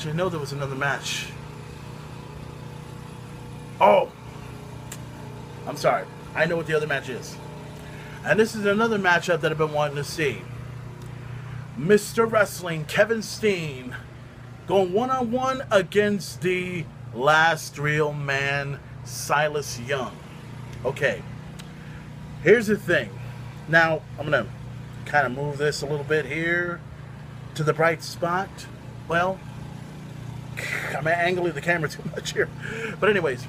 I know there was another match. Oh, I'm sorry. I know what the other match is. And this is another matchup that I've been wanting to see. Mr. Wrestling, Kevin Steen, going one-on-one against the last real man, Silas Young. Okay, here's the thing. Now, I'm going to kind of move this a little bit here to the bright spot. Well, I'm angling the camera too much here. But anyways,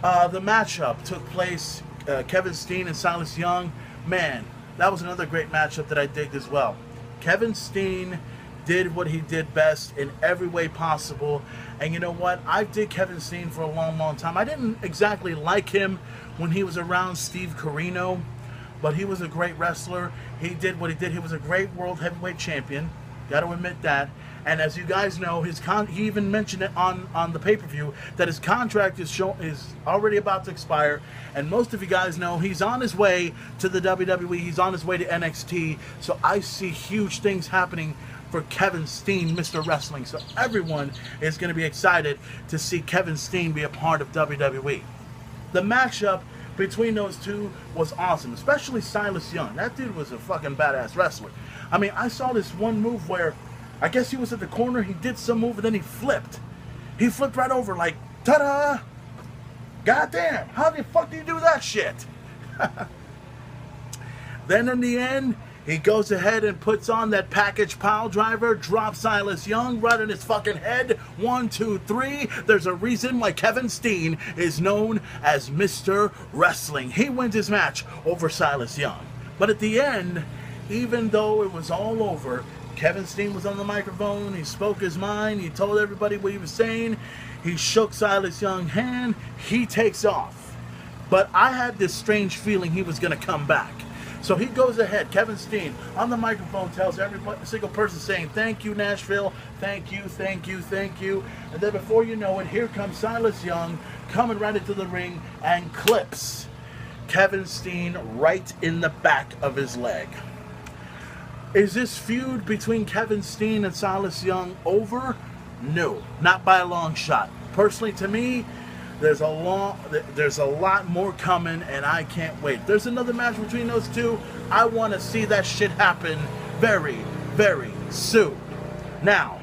the matchup took place, Kevin Steen and Silas Young. Man, that was another great matchup that I digged as well. Kevin Steen did what he did best in every way possible. And you know what? I did Kevin Steen for a long, long time. I didn't exactly like him when he was around Steve Corino, but he was a great wrestler. He did what he did. He was a great world heavyweight champion. Got to admit that. And as you guys know, he even mentioned it on the pay-per-view that his contract is already about to expire. And most of you guys know he's on his way to the WWE. He's on his way to NXT. So I see huge things happening for Kevin Steen, Mr. Wrestling. So everyone is going to be excited to see Kevin Steen be a part of WWE. The matchup between those two was awesome, especially Silas Young. That dude was a fucking badass wrestler. I mean, I saw this one move where I guess he was at the corner, he did some move, and then he flipped. He flipped right over like, ta-da! Goddamn, how the fuck do you do that shit? Then in the end, he goes ahead and puts on that package pile driver, drops Silas Young right in his fucking head. 1, 2, 3. There's a reason why Kevin Steen is known as Mr. Wrestling. He wins his match over Silas Young. But at the end, even though it was all over, Kevin Steen was on the microphone. He spoke his mind. He told everybody what he was saying. He shook Silas Young's hand. He takes off. But I had this strange feeling he was going to come back. So he goes ahead, Kevin Steen, on the microphone, tells every single person saying, thank you, Nashville, thank you, thank you, thank you. And then before you know it, here comes Silas Young coming right into the ring and clips Kevin Steen right in the back of his leg. Is this feud between Kevin Steen and Silas Young over? No, not by a long shot. Personally, to me, there's a lot more coming, and I can't wait. There's another match between those two. I want to see that shit happen very, very soon. Now,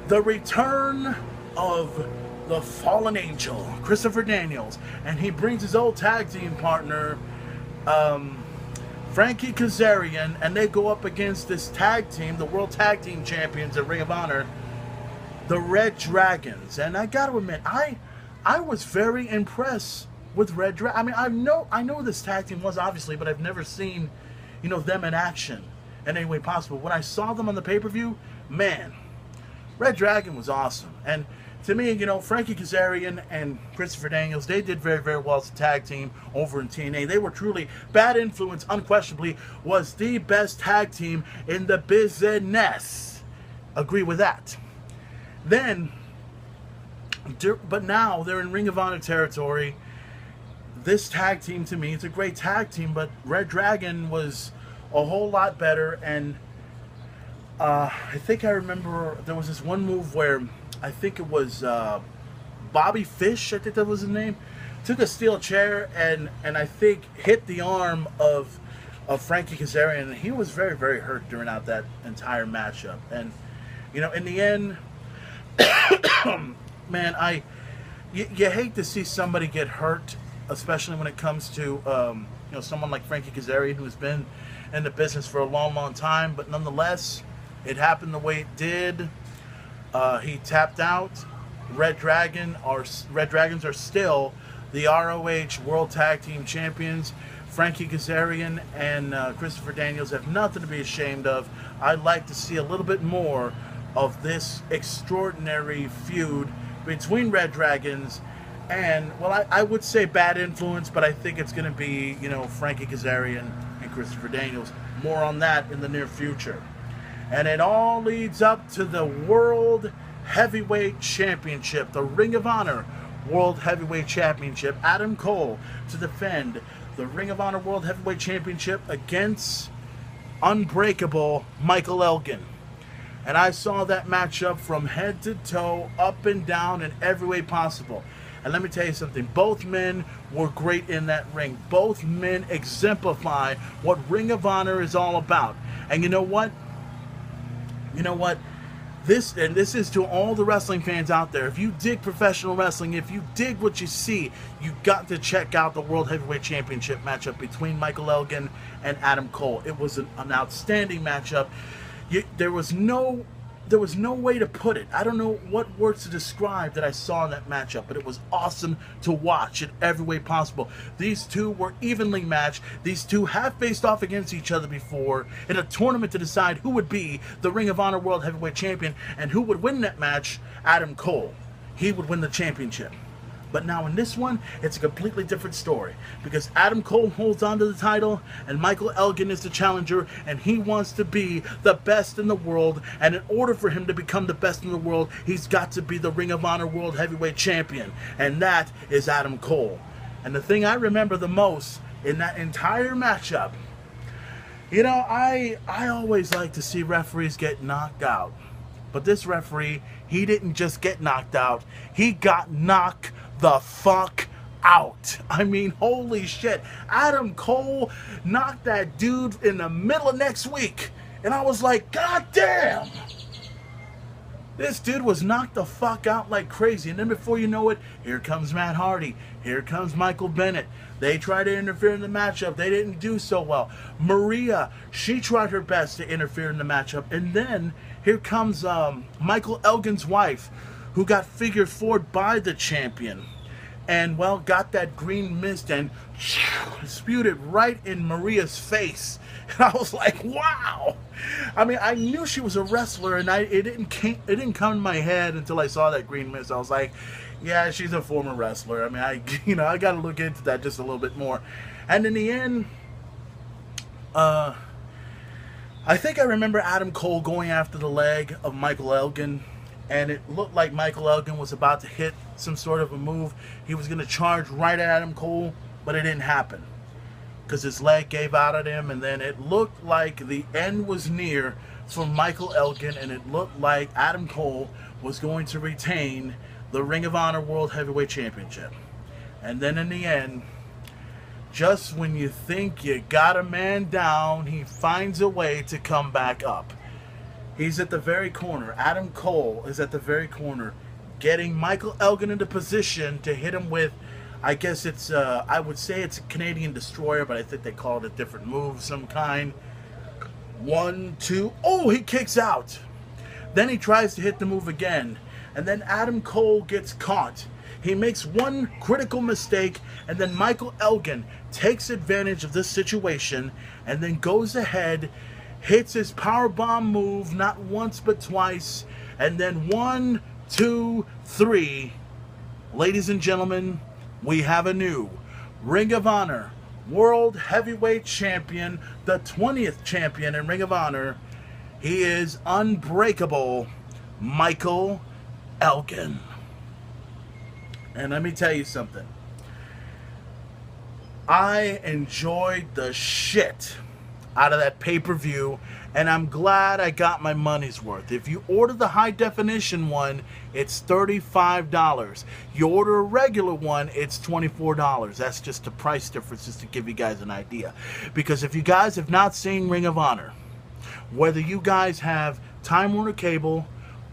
the return of the fallen angel, Christopher Daniels, and he brings his old tag team partner, Frankie Kazarian, and they go up against this tag team, the World Tag Team Champions at Ring of Honor, the Red Dragons. And I gotta admit, I was very impressed with Red Dragon. I mean, I know this tag team was, obviously, but I've never seen, them in action in any way possible. When I saw them on the pay-per-view, man, Red Dragon was awesome. And to me, Frankie Kazarian and Christopher Daniels, they did very, very well as a tag team over in TNA. They were truly, Bad Influence, unquestionably, was the best tag team in the business. Agree with that. But now they're in Ring of Honor territory. This tag team, to me, it's a great tag team, but Red Dragon was a whole lot better. And I think I remember there was this one move where I think it was Bobby Fish, I think that was his name, took a steel chair and I think hit the arm of Frankie Kazarian, and he was very, very hurt during that entire matchup. And in the end, man, you hate to see somebody get hurt, especially when it comes to someone like Frankie Kazarian, who's been in the business for a long, long time. But nonetheless, it happened the way it did. He tapped out. Red Dragons are still the ROH World Tag Team Champions. Frankie Kazarian and Christopher Daniels have nothing to be ashamed of. I'd like to see a little bit more of this extraordinary feud between Red Dragons and, well, I would say Bad Influence, but I think it's going to be, Frankie Kazarian and Christopher Daniels. More on that in the near future. And it all leads up to the World Heavyweight Championship, the Ring of Honor World Heavyweight Championship. Adam Cole to defend the Ring of Honor World Heavyweight Championship against unbreakable Michael Elgin. And I saw that matchup from head to toe, up and down, in every way possible. And let me tell you something, both men were great in that ring. Both men exemplify what Ring of Honor is all about. And you know what? You know what? This is to all the wrestling fans out there. If you dig professional wrestling, if you dig what you see, you got to check out the World Heavyweight Championship matchup between Michael Elgin and Adam Cole. It was an outstanding matchup. There was no way to put it. I don't know what words to describe that I saw in that matchup, but it was awesome to watch in every way possible. These two were evenly matched. These two have faced off against each other before in a tournament to decide who would be the Ring of Honor World Heavyweight Champion, and who would win that match. Adam Cole. He would win the championship. But now in this one, it's a completely different story, because Adam Cole holds on to the title and Michael Elgin is the challenger, and he wants to be the best in the world, and in order for him to become the best in the world, he's got to be the Ring of Honor World Heavyweight Champion, and that is Adam Cole. And the thing I remember the most in that entire matchup, you know, I always like to see referees get knocked out, but this referee, he didn't just get knocked out, he got knocked the fuck out. I mean, holy shit. Adam Cole knocked that dude in the middle of next week. And I was like, God damn. This dude was knocked the fuck out like crazy. And then before you know it, here comes Matt Hardy. Here comes Michael Bennett. They tried to interfere in the matchup. They didn't do so well. Maria, she tried her best to interfere in the matchup. And then here comes Michael Elgin's wife, who got figured forward by the champion, and well, got that green mist and spewed it right in Maria's face. And I was like, wow. I mean, I knew she was a wrestler, and it didn't come to my head until I saw that green mist. I was like, yeah, she's a former wrestler. I mean, I got to look into that just a little bit more. And in the end, I think I remember Adam Cole going after the leg of Michael Elgin, and it looked like Michael Elgin was about to hit some sort of a move. He was going to charge right at Adam Cole, but it didn't happen because his leg gave out at him, and then it looked like the end was near for Michael Elgin, and it looked like Adam Cole was going to retain the Ring of Honor World Heavyweight Championship. And then in the end, just when you think you got a man down, he finds a way to come back up. He's at the very corner. Adam Cole is at the very corner, getting Michael Elgin into position to hit him with, I guess it's, I would say it's a Canadian Destroyer, but I think they call it a different move of some kind. 1, 2, oh, he kicks out. Then he tries to hit the move again, and then Adam Cole gets caught. He makes one critical mistake, and then Michael Elgin takes advantage of this situation, and then goes ahead, hits his powerbomb move not once but twice, and then 1, 2, 3. Ladies and gentlemen, we have a new Ring of Honor World Heavyweight Champion, the 20th champion in Ring of Honor. He is unbreakable Michael Elgin. And let me tell you something. I enjoyed the shit out of that pay-per-view, and I'm glad I got my money's worth. If you order the high definition one, it's $35. You order a regular one, it's $24. That's just the price difference, just to give you guys an idea. Because if you guys have not seen Ring of Honor, whether you guys have Time Warner Cable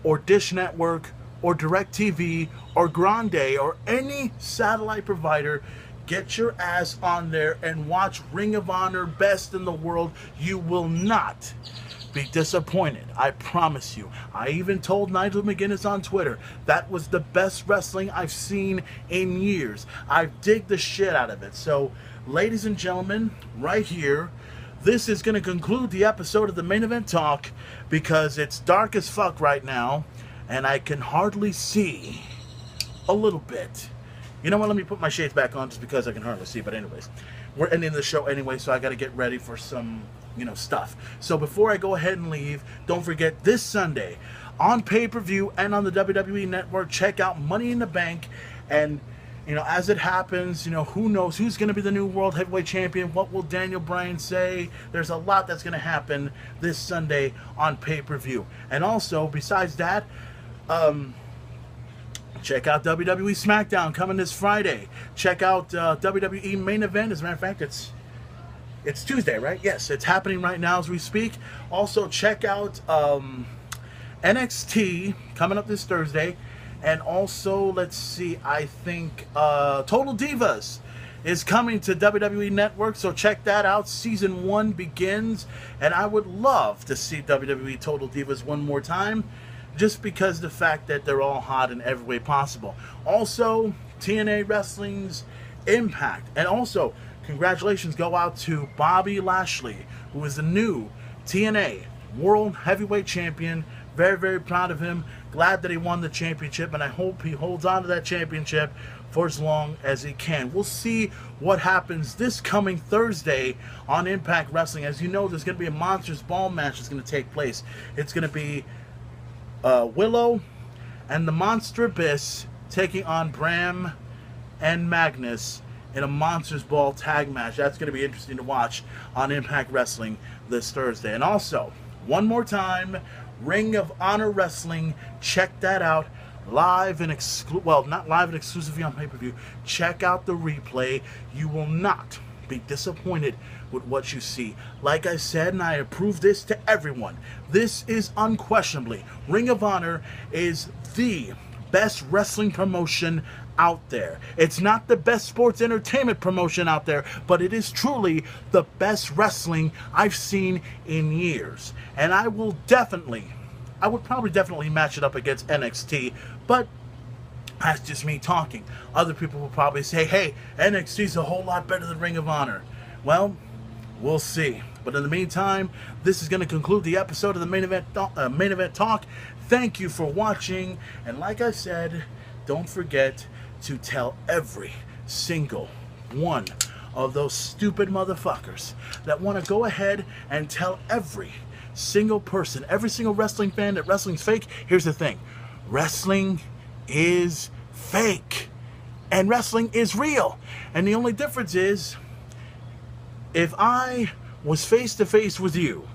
or Dish Network or DirecTV or Grande or any satellite provider, get your ass on there and watch Ring of Honor Best in the World. You will not be disappointed. I promise you. I even told Nigel McGuinness on Twitter that was the best wrestling I've seen in years. I dig the shit out of it. So, ladies and gentlemen, right here, this is going to conclude the episode of the Main Event Talk, because it's dark as fuck right now and I can hardly see a little bit. You know what, let me put my shades back on just because I can hardly see. But anyways, we're ending the show anyway, so I got to get ready for some, stuff. So before I go ahead and leave, don't forget this Sunday on pay-per-view and on the WWE Network, check out Money in the Bank. And as it happens, who knows who's going to be the new World Heavyweight Champion? What will Daniel Bryan say? There's a lot that's going to happen this Sunday on pay-per-view. And also, besides that, check out WWE SmackDown coming this Friday. Check out WWE Main Event. As a matter of fact, it's Tuesday, right? Yes, it's happening right now as we speak. Also, check out NXT coming up this Thursday. And also, let's see, I think Total Divas is coming to WWE Network, so check that out. Season 1 begins, and I would love to see WWE Total Divas one more time, just because the fact that they're all hot in every way possible. Also, TNA Wrestling's Impact. And also, congratulations go out to Bobby Lashley, who is the new TNA World Heavyweight Champion. Very, very proud of him. Glad that he won the championship, and I hope he holds on to that championship for as long as he can. We'll see what happens this coming Thursday on Impact Wrestling. As you know, there's going to be a Monsters Ball match that's going to take place. It's going to be Willow and the Monster Abyss taking on Bram and Magnus in a Monsters Ball tag match. That's going to be interesting to watch on Impact Wrestling this Thursday. And also, one more time, Ring of Honor Wrestling. Check that out. Live and not live and exclusively on pay-per-view. Check out the replay. You will not be disappointed with what you see. Like I said, and I approve this to everyone, this is unquestionably, Ring of Honor is the best wrestling promotion out there. It's not the best sports entertainment promotion out there, but it is truly the best wrestling I've seen in years. And I would probably definitely match it up against NXT, but that's just me talking. Other people will probably say, hey, NXT's a whole lot better than Ring of Honor. Well, we'll see. But in the meantime, this is going to conclude the episode of the Main Event Talk. Thank you for watching, and like I said, don't forget to tell every single one of those stupid motherfuckers that want to go ahead and tell every single person, every single wrestling fan that wrestling's fake. Here's the thing. Wrestling is fake. And wrestling is real. And the only difference is, if I was face to face with you,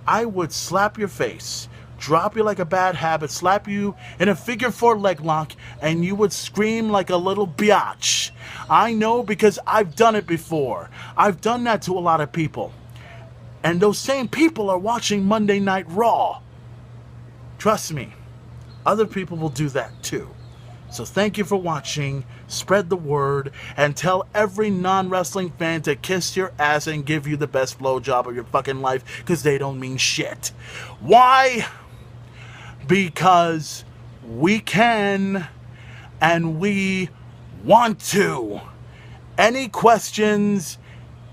I would slap your face, drop you like a bad habit, slap you in a figure 4 leg lock, and you would scream like a little biatch. I know, because I've done it before. I've done that to a lot of people. And those same people are watching Monday Night Raw. Trust me, other people will do that too. So thank you for watching, spread the word, and tell every non-wrestling fan to kiss your ass and give you the best blowjob of your fucking life, because they don't mean shit. Why? Because we can, and we want to. Any questions?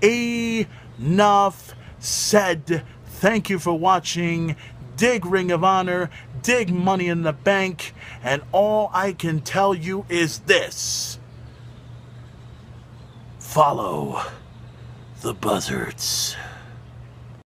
Enough said. Thank you for watching. Dig Ring of Honor, dig Money in the Bank, and all I can tell you is this: follow the buzzards.